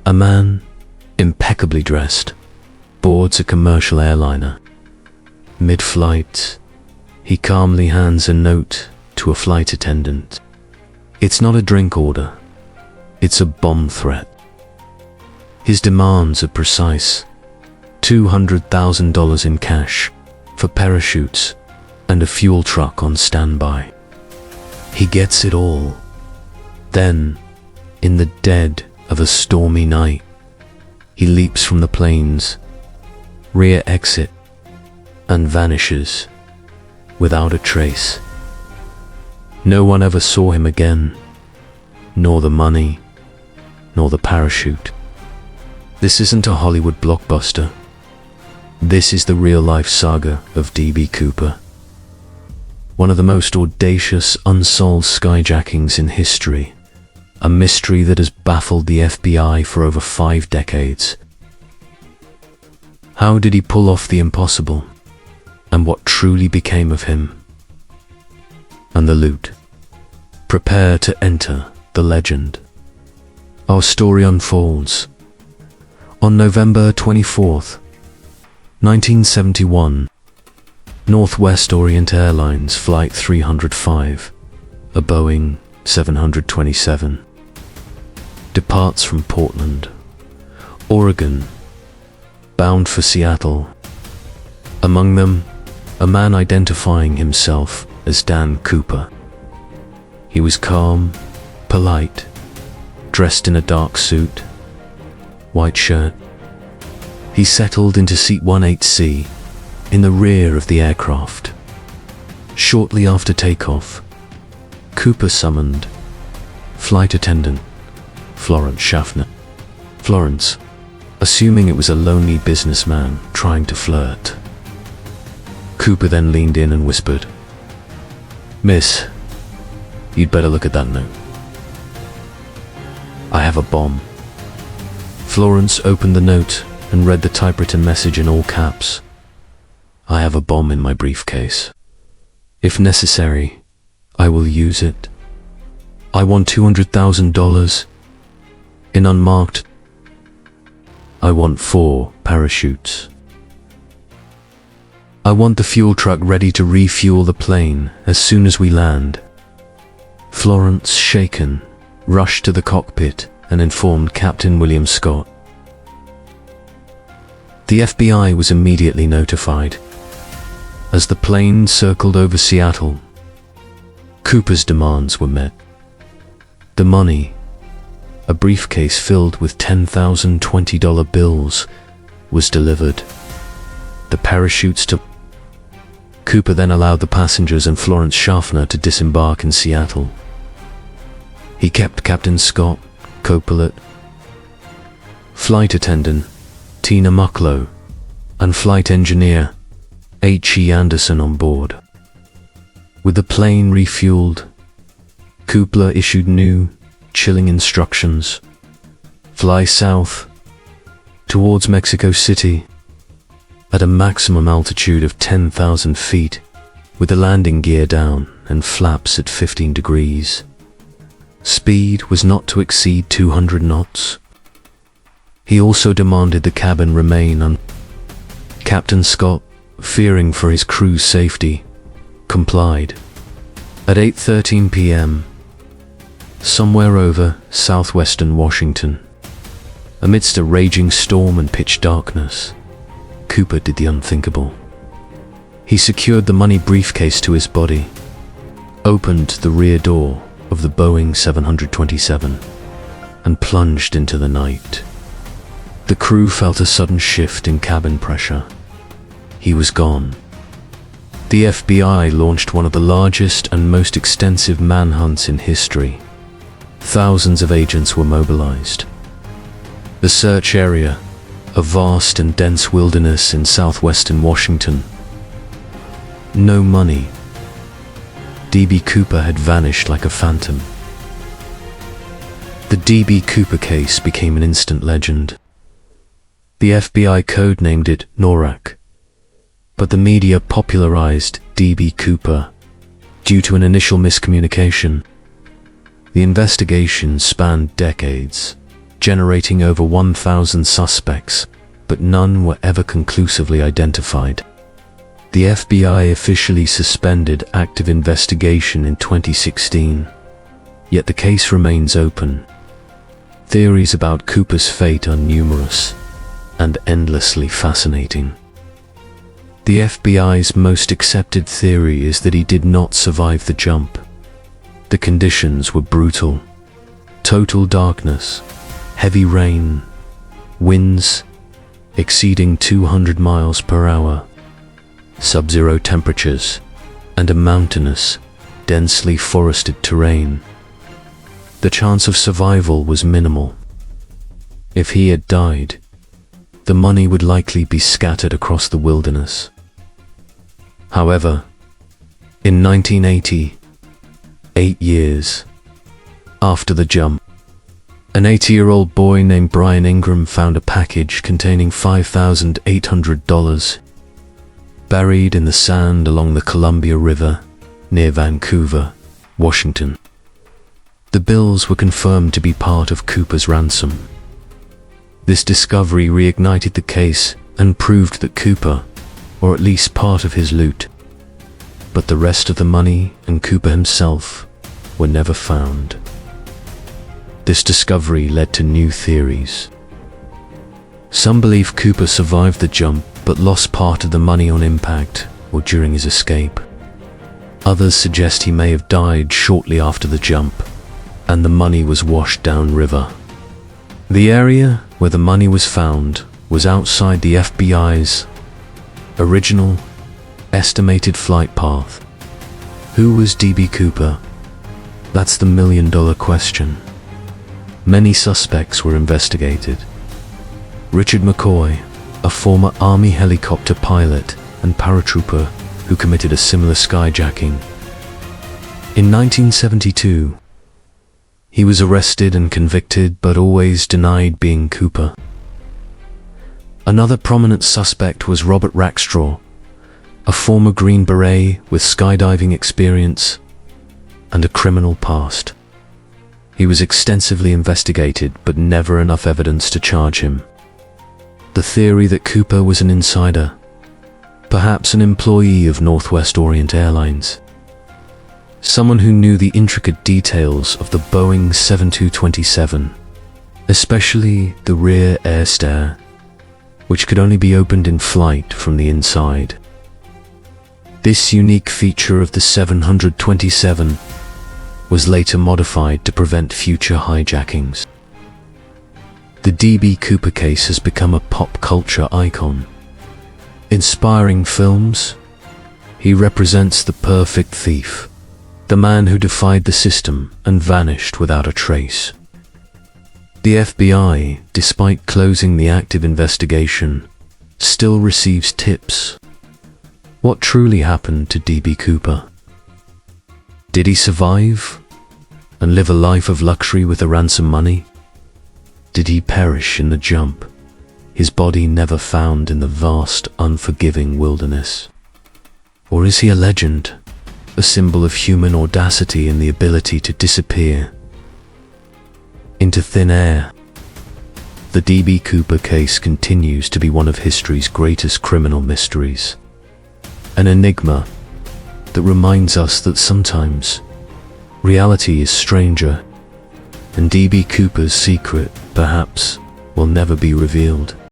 A man, impeccably dressed, boards a commercial airliner. Mid-flight, he calmly hands a note to a flight attendant. It's not a drink order, it's a bomb threat. His demands are precise: $200,000 in cash for parachutes and a fuel truck on standby. He gets it all. Then, in the dead of a stormy night, he leaps from the plane's rear exit and vanishes without a trace. No one ever saw him again, nor the money, nor the parachute. This isn't a Hollywood blockbuster. This is the real-life saga of D.B. Cooper. One of the most audacious, unsolved skyjackings in history. A mystery that has baffled the FBI for over 5 decades. How did he pull off the impossible? And what truly became of him? And the loot. Prepare to enter the legend. Our story unfolds on November 24th, 1971. Northwest Orient Airlines Flight 305, a Boeing 727, departs from Portland, Oregon, bound for Seattle. Among them, a man identifying himself as Dan Cooper. He was calm, polite, dressed in a dark suit, white shirt. He settled into seat 18C in the rear of the aircraft. Shortly after takeoff, Cooper summoned flight attendant Florence Schaffner. Florence, assuming it was a lonely businessman trying to flirt. Cooper then leaned in and whispered, "Miss, you'd better look at that note. I have a bomb." Florence opened the note and read the typewritten message in all caps. "I have a bomb in my briefcase. If necessary, I will use it. I want $200,000 in unmarked. I want 4 parachutes. I want the fuel truck ready to refuel the plane as soon as we land." Florence, shaken, rushed to the cockpit and informed Captain William Scott. The FBI was immediately notified. As the plane circled over Seattle, Cooper's demands were met. The money, a briefcase filled with $10,020 bills, was delivered. The parachutes to Cooper then allowed the passengers and Florence Schaffner to disembark in Seattle. He kept Captain Scott, co-pilot, flight attendant Tina Mucklow, and flight engineer H.E. Anderson on board. With the plane refueled, Cooper issued new, chilling instructions. Fly south, towards Mexico City, at a maximum altitude of 10,000 feet, with the landing gear down and flaps at 15 degrees. Speed was not to exceed 200 knots. He also demanded the cabin remain on. Captain Scott, fearing for his crew's safety, complied. At 8:13 p.m., somewhere over southwestern Washington, amidst a raging storm and pitch darkness, Cooper did the unthinkable. He secured the money briefcase to his body, opened the rear door of the Boeing 727, and plunged into the night. The crew felt a sudden shift in cabin pressure. He was gone. The FBI launched one of the largest and most extensive manhunts in history. Thousands of agents were mobilized. The search area, a vast and dense wilderness in southwestern Washington. No money. D.B. Cooper had vanished like a phantom. The D.B. Cooper case became an instant legend. The FBI codenamed it Norjak, but the media popularized D.B. Cooper due to an initial miscommunication. The investigation spanned decades, generating over 1,000 suspects, but none were ever conclusively identified. The FBI officially suspended active investigation in 2016, yet the case remains open. Theories about Cooper's fate are numerous and endlessly fascinating. The FBI's most accepted theory is that he did not survive the jump. The conditions were brutal. Total darkness, heavy rain, winds exceeding 200 miles per hour, sub-zero temperatures, and a mountainous, densely forested terrain. The chance of survival was minimal. If he had died, the money would likely be scattered across the wilderness. However, in 1980, 8 years after the jump, an 80-year-old boy named Brian Ingram found a package containing $5,800 buried in the sand along the Columbia River near Vancouver, Washington. The bills were confirmed to be part of Cooper's ransom. This discovery reignited the case and proved that Cooper, or at least part of his loot, but the rest of the money and Cooper himself were never found. This discovery led to new theories. Some believe Cooper survived the jump but lost part of the money on impact or during his escape. Others suggest he may have died shortly after the jump and the money was washed downriver. The area where the money was found was outside the FBI's original estimated flight path. Who was D.B. Cooper? That's the million-dollar question. Many suspects were investigated. Richard McCoy, a former Army helicopter pilot and paratrooper who committed a similar skyjacking. In 1972, he was arrested and convicted but always denied being Cooper. Another prominent suspect was Robert Rackstraw, a former Green Beret with skydiving experience and a criminal past. He was extensively investigated, but never enough evidence to charge him. The theory that Cooper was an insider, perhaps an employee of Northwest Orient Airlines, someone who knew the intricate details of the Boeing 7227, especially the rear air stair, which could only be opened in flight from the inside. This unique feature of the 727 was later modified to prevent future hijackings. The D.B. Cooper case has become a pop culture icon. Inspiring films, he represents the perfect thief, the man who defied the system and vanished without a trace. The FBI, despite closing the active investigation, still receives tips. What truly happened to D.B. Cooper? Did he survive and live a life of luxury with the ransom money? Did he perish in the jump, his body never found in the vast, unforgiving wilderness? Or is he a legend, a symbol of human audacity and the ability to disappear into thin air? The D.B. Cooper case continues to be one of history's greatest criminal mysteries, an enigma that reminds us that sometimes reality is stranger, and D.B. Cooper's secret, perhaps, will never be revealed.